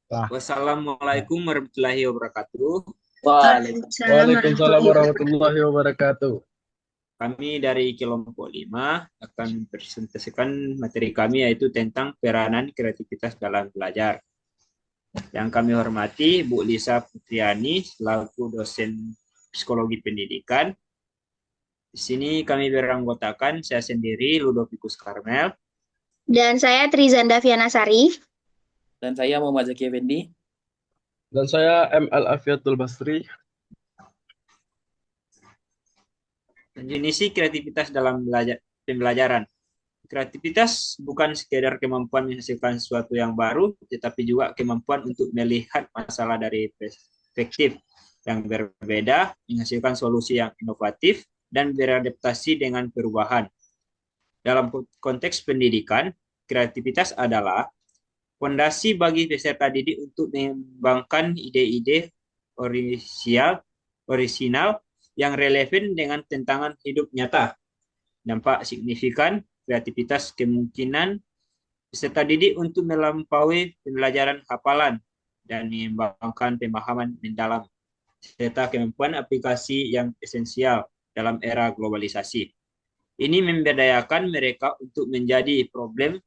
Nah, Wassalamualaikum warahmatullahi wabarakatuh. Waalaikumsalam Waalaikumsalam warahmatullahi wabarakatuh. warahmatullahi wabarakatuh. Kami dari kelompok 5 akan mempresentasikan materi kami yaitu tentang peranan kreativitas dalam belajar. Yang kami hormati Bu Lisa Putriani selaku dosen psikologi pendidikan. Di sini kami beranggotakan saya sendiri Ludovicus Karmel. Dan saya Trizanda Vianasari. Dan saya Muhammad Zaki Effendi. Dan saya ML Afiatul Basri. Definisi kreativitas dalam pembelajaran. Kreativitas bukan sekedar kemampuan menghasilkan sesuatu yang baru, tetapi juga kemampuan untuk melihat masalah dari perspektif yang berbeda, menghasilkan solusi yang inovatif, dan beradaptasi dengan perubahan. Dalam konteks pendidikan, kreativitas adalah fondasi bagi peserta didik untuk mengembangkan ide-ide orisinal yang relevan dengan tantangan hidup nyata. Dampak signifikan kreativitas kemungkinan peserta didik untuk melampaui pembelajaran hafalan dan mengembangkan pemahaman mendalam, serta kemampuan aplikasi yang esensial dalam era globalisasi. Ini memberdayakan mereka untuk menjadi problem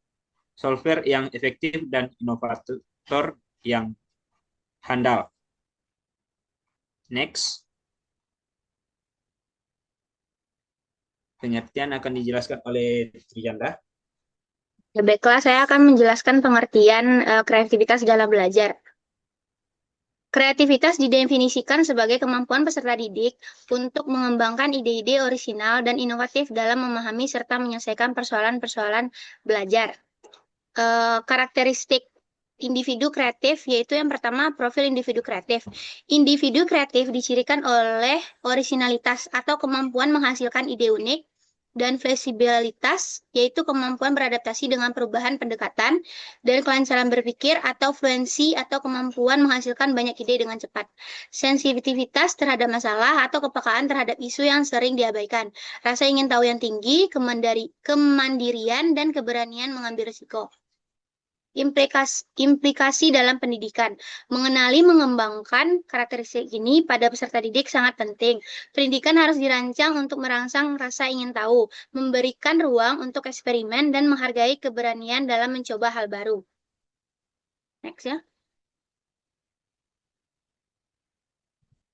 solver yang efektif dan inovator yang handal. Next. Pengertian akan dijelaskan oleh Trijanda. Ya, baiklah, saya akan menjelaskan pengertian kreativitas dalam belajar. Kreativitas didefinisikan sebagai kemampuan peserta didik untuk mengembangkan ide-ide orisinal dan inovatif dalam memahami serta menyelesaikan persoalan-persoalan belajar. Karakteristik individu kreatif yaitu yang pertama profil individu kreatif. Individu kreatif dicirikan oleh orisinalitas atau kemampuan menghasilkan ide unik dan fleksibilitas yaitu kemampuan beradaptasi dengan perubahan pendekatan dan kelancaran berpikir atau fluensi atau kemampuan menghasilkan banyak ide dengan cepat. Sensitivitas terhadap masalah atau kepekaan terhadap isu yang sering diabaikan. Rasa ingin tahu yang tinggi, kemandirian dan keberanian mengambil risiko. Implikasi dalam pendidikan. Mengenali mengembangkan karakteristik ini pada peserta didik sangat penting. Pendidikan harus dirancang untuk merangsang rasa ingin tahu, memberikan ruang untuk eksperimen, dan menghargai keberanian dalam mencoba hal baru. Next ya.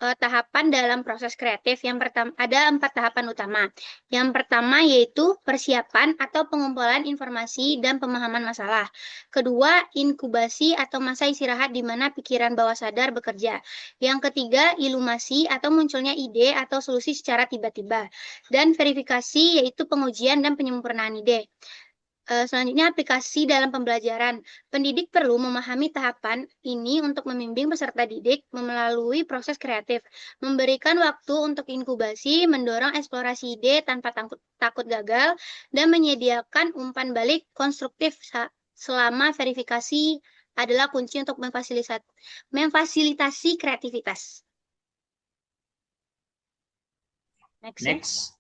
Tahapan dalam proses kreatif. Yang pertama, ada 4 tahapan utama. Yang pertama yaitu persiapan atau pengumpulan informasi dan pemahaman masalah. Kedua, inkubasi atau masa istirahat di mana pikiran bawah sadar bekerja. Yang ketiga, ilumasi atau munculnya ide atau solusi secara tiba-tiba. Dan verifikasi yaitu pengujian dan penyempurnaan ide. Selanjutnya, aplikasi dalam pembelajaran. Pendidik perlu memahami tahapan ini untuk membimbing peserta didik melalui proses kreatif, memberikan waktu untuk inkubasi, mendorong eksplorasi ide tanpa takut gagal, dan menyediakan umpan balik konstruktif selama verifikasi adalah kunci untuk memfasilitasi kreativitas. Next.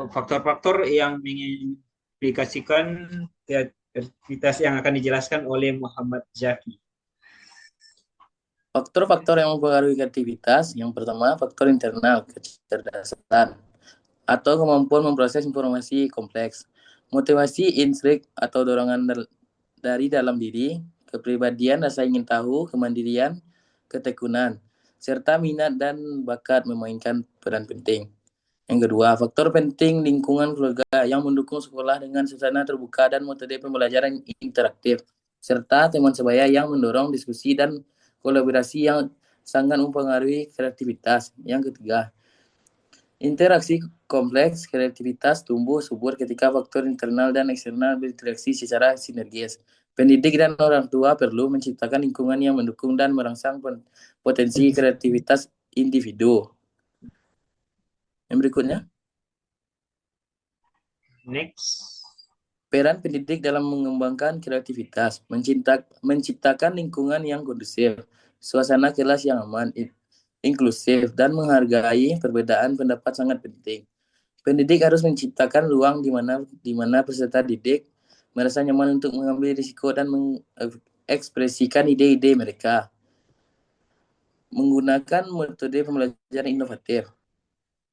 Faktor-faktor yang mengimplikasikan kreativitas yang akan dijelaskan oleh Muhammad Zaki. Faktor-faktor yang mempengaruhi kreativitas, yang pertama faktor internal, kecerdasan atau kemampuan memproses informasi kompleks, motivasi instrik atau dorongan dari dalam diri, kepribadian, rasa ingin tahu, kemandirian, ketekunan, serta minat dan bakat memainkan peran penting. Yang kedua, faktor penting lingkungan keluarga yang mendukung sekolah dengan suasana terbuka dan metode pembelajaran interaktif, serta teman sebaya yang mendorong diskusi dan kolaborasi yang sangat mempengaruhi kreativitas. Yang ketiga, interaksi kompleks, kreativitas tumbuh subur ketika faktor internal dan eksternal berinteraksi secara sinergis. Pendidik dan orang tua perlu menciptakan lingkungan yang mendukung dan merangsang potensi kreativitas individu. Yang berikutnya. Next. Peran pendidik dalam mengembangkan kreativitas, menciptakan lingkungan yang kondusif, suasana kelas yang aman, inklusif, dan menghargai perbedaan pendapat sangat penting. Pendidik harus menciptakan ruang di mana peserta didik merasa nyaman untuk mengambil risiko dan mengekspresikan ide-ide mereka. Menggunakan metode pembelajaran inovatif.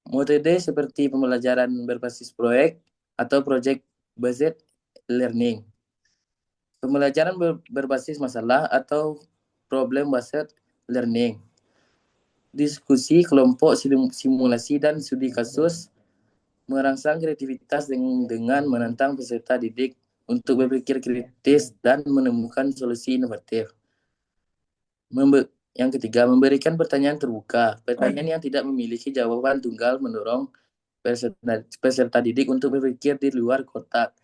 Metode seperti pembelajaran berbasis proyek atau project based learning. Pembelajaran berbasis masalah atau problem based learning. Diskusi kelompok, simulasi dan studi kasus merangsang kreativitas dengan menantang peserta didik untuk berpikir kritis dan menemukan solusi inovatif. Yang ketiga, memberikan pertanyaan terbuka. Pertanyaan yang tidak memiliki jawaban tunggal mendorong peserta didik untuk berpikir di luar kotak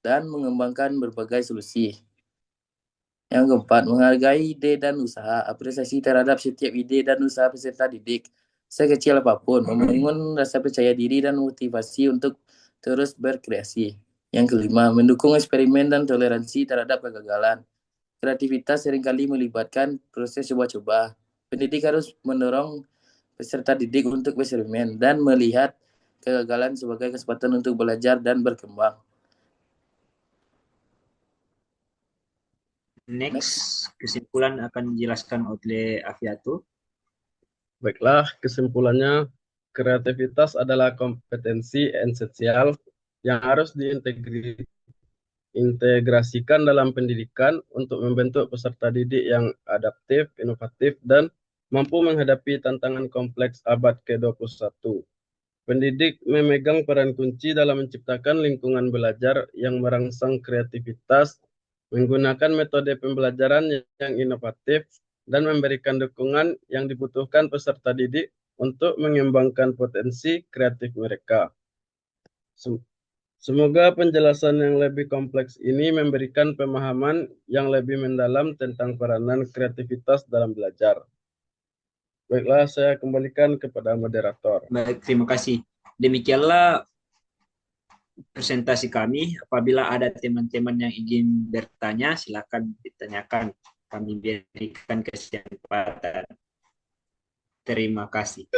dan mengembangkan berbagai solusi. Yang keempat, menghargai ide dan usaha. Apresiasi terhadap setiap ide dan usaha peserta didik, sekecil apapun, membangun rasa percaya diri dan motivasi untuk terus berkreasi. Yang kelima, mendukung eksperimen dan toleransi terhadap kegagalan. Kreativitas seringkali melibatkan proses coba-coba. Pendidik harus mendorong peserta didik untuk bereksperimen dan melihat kegagalan sebagai kesempatan untuk belajar dan berkembang. Next, kesimpulan akan dijelaskan oleh Afiatul. Baiklah, kesimpulannya, kreativitas adalah kompetensi esensial yang harus diintegrasikan dalam pendidikan untuk membentuk peserta didik yang adaptif, inovatif, dan mampu menghadapi tantangan kompleks abad ke-21. Pendidik memegang peran kunci dalam menciptakan lingkungan belajar yang merangsang kreativitas, menggunakan metode pembelajaran yang inovatif, dan memberikan dukungan yang dibutuhkan peserta didik untuk mengembangkan potensi kreatif mereka. Semoga penjelasan yang lebih kompleks ini memberikan pemahaman yang lebih mendalam tentang peranan kreativitas dalam belajar. Baiklah, saya kembalikan kepada moderator. Baik, terima kasih. Demikianlah presentasi kami. Apabila ada teman-teman yang ingin bertanya, silakan ditanyakan. Kami berikan kesempatan. Terima kasih.